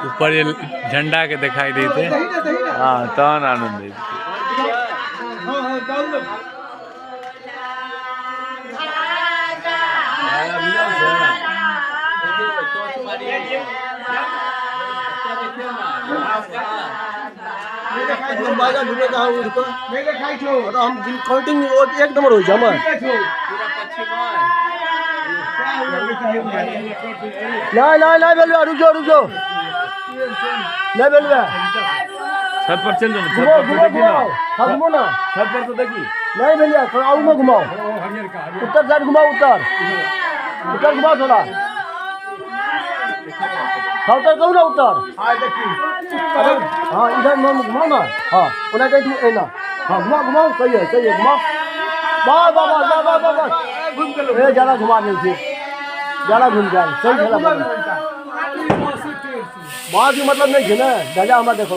ऊपर ये झंडा के दिखाई देते। हाँ तो आनंद हम काउंटिंग एक नंबर हो जमा ना बेलवा रुक जाओ ना बेलवा छत पर चल जाओ। घुमो ना छत पर तो देखी नहीं भैया थोड़ा और में घुमाओ उत्तर साइड घुमाओ उत्तर घुमाओ थोड़ा उत्तर कहूँ ना उत्तर हाँ इधर घुमाओ ना हाँ उन्हें कहीं ना हाँ घुमाओ सही है घुमाओ बस ज़्यादा घुमा नहीं थी ज़्यादा घूम जाए सही खेला बात की मतलब नहीं थी ना ध्वजा हमारा देखो